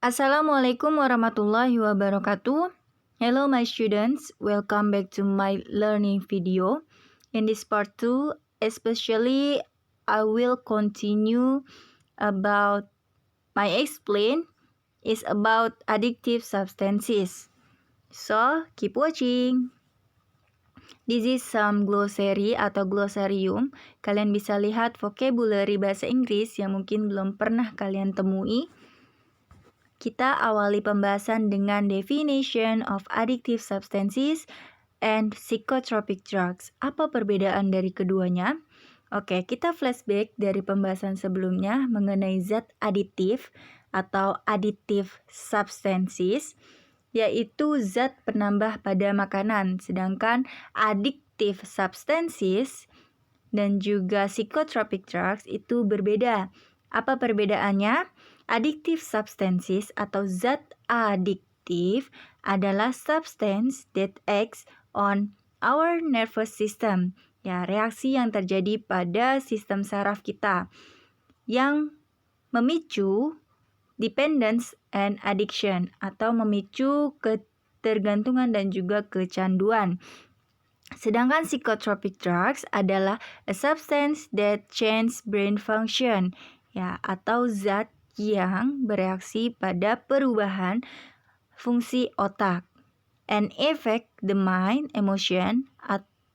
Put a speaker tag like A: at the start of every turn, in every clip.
A: Assalamualaikum warahmatullahi wabarakatuh. Hello my students, welcome back to my learning video. In this part 2, especially I will continue about my explain is about addictive substances. So, keep watching. This is some glossary atau glossarium. Kalian bisa lihat vocabulary bahasa Inggris yang mungkin belum pernah kalian temui. Kita awali pembahasan dengan definition of addictive substances and psychotropic drugs. Apa perbedaan dari keduanya? Oke, kita flashback dari pembahasan sebelumnya mengenai zat aditif atau addictive substances, yaitu zat penambah pada makanan. Sedangkan addictive substances dan juga psychotropic drugs itu berbeda. Apa perbedaannya? Addictive substances atau zat adiktif adalah substance that acts on our nervous system. Ya, reaksi yang terjadi pada sistem saraf kita yang memicu dependence and addiction atau memicu ketergantungan dan juga kecanduan. Sedangkan psychotropic drugs adalah a substance that change brain function, ya, atau zat yang bereaksi pada perubahan fungsi otak and affect the mind, emotion,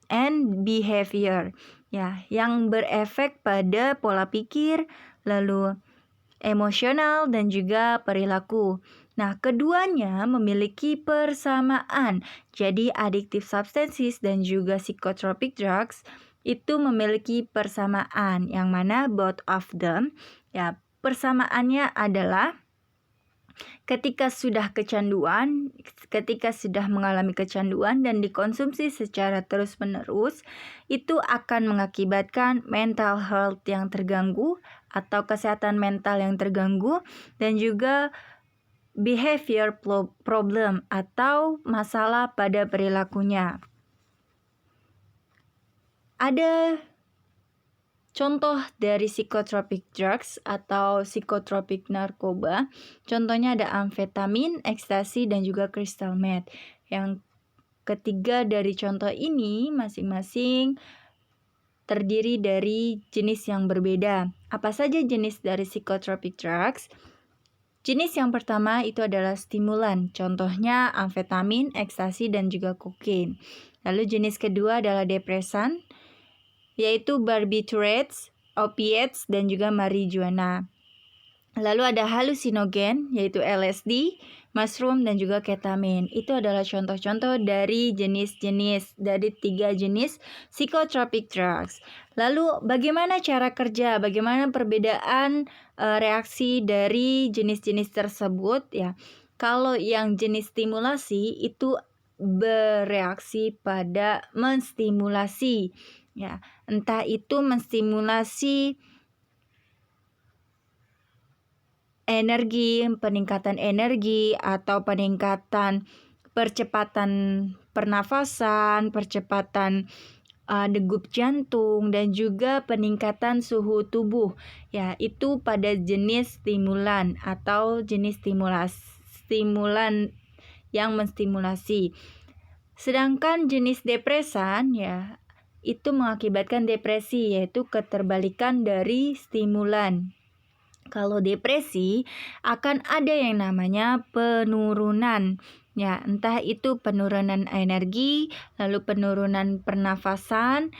A: and behavior, ya, yang berefek pada pola pikir, lalu emosional dan juga perilaku. Nah, keduanya memiliki persamaan. Jadi, addictive substances dan juga psychotropic drugs itu memiliki persamaan, yang mana both of them, ya, persamaannya adalah ketika sudah mengalami kecanduan dan dikonsumsi secara terus-menerus, itu akan mengakibatkan mental health yang terganggu atau kesehatan mental yang terganggu dan juga behavior problem atau masalah pada perilakunya. Ada contoh dari psychotropic drugs atau psikotropik narkoba. Contohnya ada amfetamin, ekstasi, dan juga crystal meth. Yang ketiga dari contoh ini masing-masing terdiri dari jenis yang berbeda. Apa saja jenis dari psychotropic drugs? Jenis yang pertama itu adalah stimulan. Contohnya amfetamin, ekstasi, dan juga kokain. Lalu jenis kedua adalah depresan, yaitu barbiturates, opiates, dan juga marijuana. Lalu ada halusinogen, yaitu LSD, mushroom, dan juga ketamin. Itu adalah contoh-contoh dari jenis-jenis, dari 3 jenis psychotropic drugs. Lalu bagaimana cara kerja, bagaimana perbedaan reaksi dari jenis-jenis tersebut? Ya, kalau yang jenis stimulasi itu bereaksi pada menstimulasi, ya, entah itu menstimulasi energi, peningkatan energi, atau peningkatan percepatan pernafasan, percepatan degup jantung, dan juga peningkatan suhu tubuh. Ya, itu pada jenis stimulan atau jenis stimulan yang menstimulasi. Sedangkan jenis depresan, ya, itu mengakibatkan depresi, yaitu keterbalikan dari stimulan. Kalau depresi akan ada yang namanya penurunan, ya, entah itu penurunan energi, lalu penurunan pernafasan,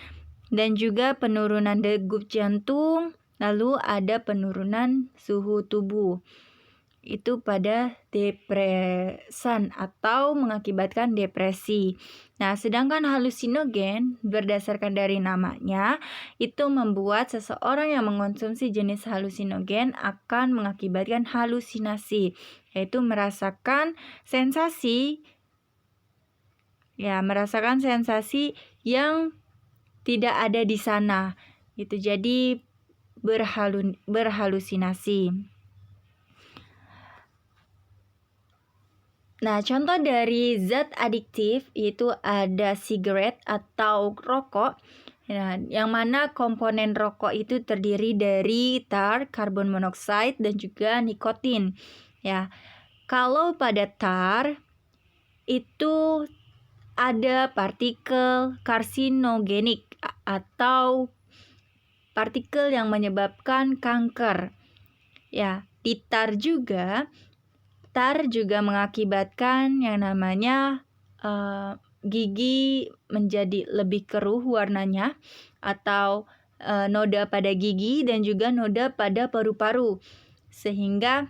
A: dan juga penurunan degup jantung, lalu ada penurunan suhu tubuh. Itu pada depresan atau mengakibatkan depresi. Nah, sedangkan halusinogen berdasarkan dari namanya itu membuat seseorang yang mengkonsumsi jenis halusinogen akan mengakibatkan halusinasi, yaitu merasakan sensasi yang tidak ada di sana. Itu jadi berhalusinasi. Nah, contoh dari zat adiktif itu ada sigaret atau rokok. Nah, yang mana komponen rokok itu terdiri dari tar, karbon monoksida, dan juga nikotin. Ya, kalau pada tar itu ada partikel karsinogenik atau partikel yang menyebabkan kanker. Ya, di tar juga mengakibatkan yang namanya gigi menjadi lebih keruh warnanya atau noda pada gigi dan juga noda pada paru-paru, sehingga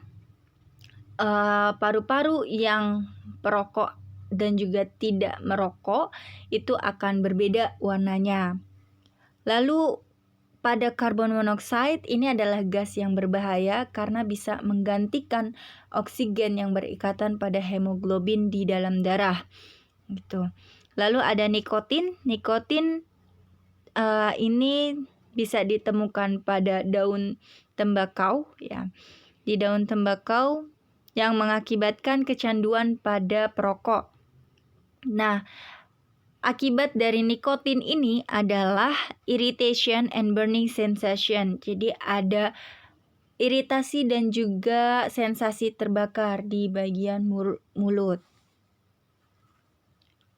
A: paru-paru yang perokok dan juga tidak merokok itu akan berbeda warnanya. Lalu pada karbon monoksida ini adalah gas yang berbahaya karena bisa menggantikan oksigen yang berikatan pada hemoglobin di dalam darah. Gitu. Lalu ada nikotin. Nikotin ini bisa ditemukan pada daun tembakau, ya. Di daun tembakau yang mengakibatkan kecanduan pada perokok. Nah, akibat dari nikotin ini adalah irritation and burning sensation. Jadi ada iritasi dan juga sensasi terbakar di bagian mulut.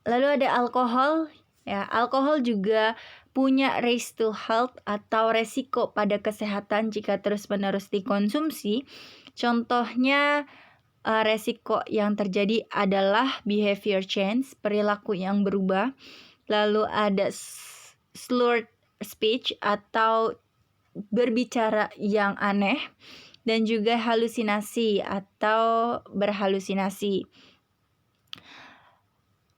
A: Lalu ada alkohol. Ya, alkohol juga punya risk to health atau resiko pada kesehatan jika terus-menerus dikonsumsi. Contohnya resiko yang terjadi adalah behavior change, perilaku yang berubah. Lalu ada slurred speech atau berbicara yang aneh, dan juga halusinasi atau berhalusinasi.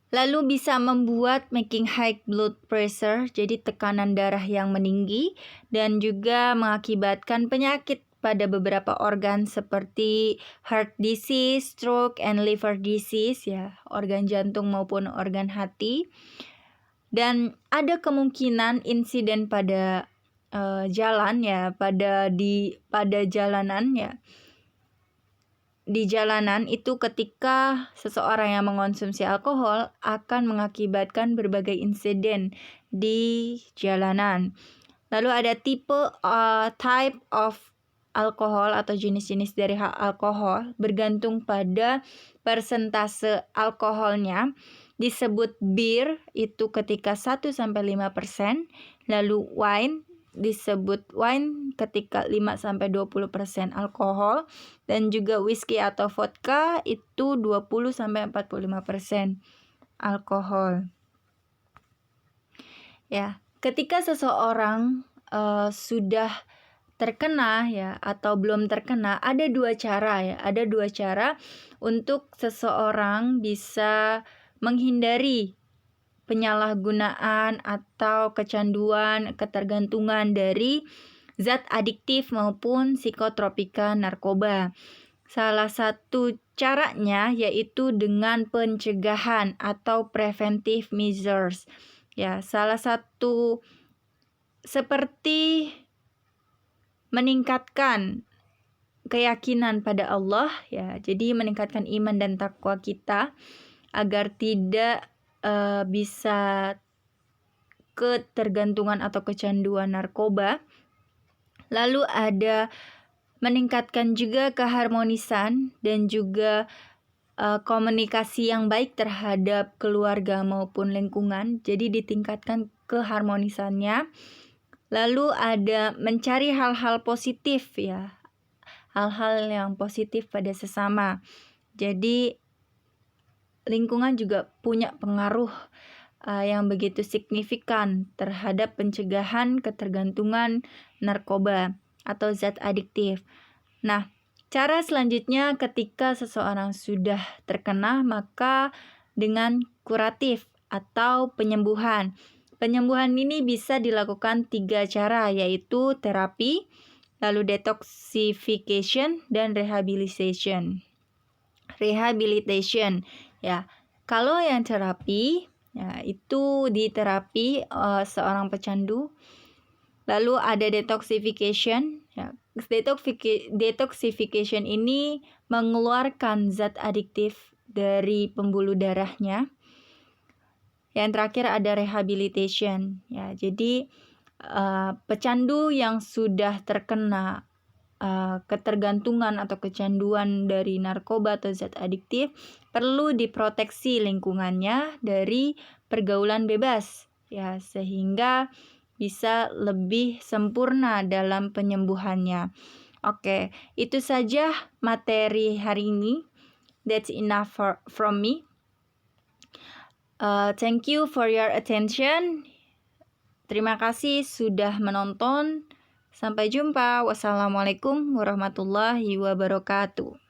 A: Lalu bisa membuat making high blood pressure, jadi tekanan darah yang meninggi, dan juga mengakibatkan penyakit pada beberapa organ seperti heart disease, stroke, and liver disease, ya, organ jantung maupun organ hati. Dan ada kemungkinan insiden pada jalan, ya, pada jalanan, ya. Di jalanan itu ketika seseorang yang mengonsumsi alkohol akan mengakibatkan berbagai insiden di jalanan. Lalu ada type of alkohol atau jenis-jenis dari alkohol bergantung pada persentase alkoholnya. Disebut bir itu ketika 1-5%, lalu wine disebut wine ketika 5-20% alkohol, dan juga whisky atau vodka itu 20-45% alkohol. Ya, ketika seseorang sudah terkena, ya, atau belum terkena, ada dua cara, ya. Ada dua cara untuk seseorang bisa menghindari penyalahgunaan atau kecanduan, ketergantungan dari zat adiktif maupun psikotropika narkoba. Salah satu caranya yaitu dengan pencegahan atau preventive measures. Ya, salah satu seperti meningkatkan keyakinan pada Allah, ya. Jadi meningkatkan iman dan takwa kita agar tidak bisa ketergantungan atau kecanduan narkoba. Lalu ada meningkatkan juga keharmonisan dan juga komunikasi yang baik terhadap keluarga maupun lingkungan. Jadi ditingkatkan keharmonisannya. Lalu ada mencari hal-hal positif, ya. Hal-hal yang positif pada sesama. Jadi lingkungan juga punya pengaruh yang begitu signifikan terhadap pencegahan ketergantungan narkoba atau zat adiktif. Nah, cara selanjutnya ketika seseorang sudah terkena, maka dengan kuratif atau penyembuhan. Penyembuhan ini bisa dilakukan 3 cara, yaitu terapi, lalu detoxification, dan rehabilitation. Ya, kalau yang terapi, ya, itu di terapi seorang pecandu. Lalu ada detoxification, ya. Detoxification ini mengeluarkan zat adiktif dari pembuluh darahnya. Yang terakhir ada rehabilitation, ya. Jadi pecandu yang sudah terkena ketergantungan atau kecanduan dari narkoba atau zat adiktif, perlu diproteksi lingkungannya dari pergaulan bebas ya, sehingga bisa lebih sempurna dalam penyembuhannya. Oke, itu saja materi hari ini. That's enough from me. Thank you for your attention. Terima kasih sudah menonton. Sampai jumpa. Wassalamualaikum warahmatullahi wabarakatuh.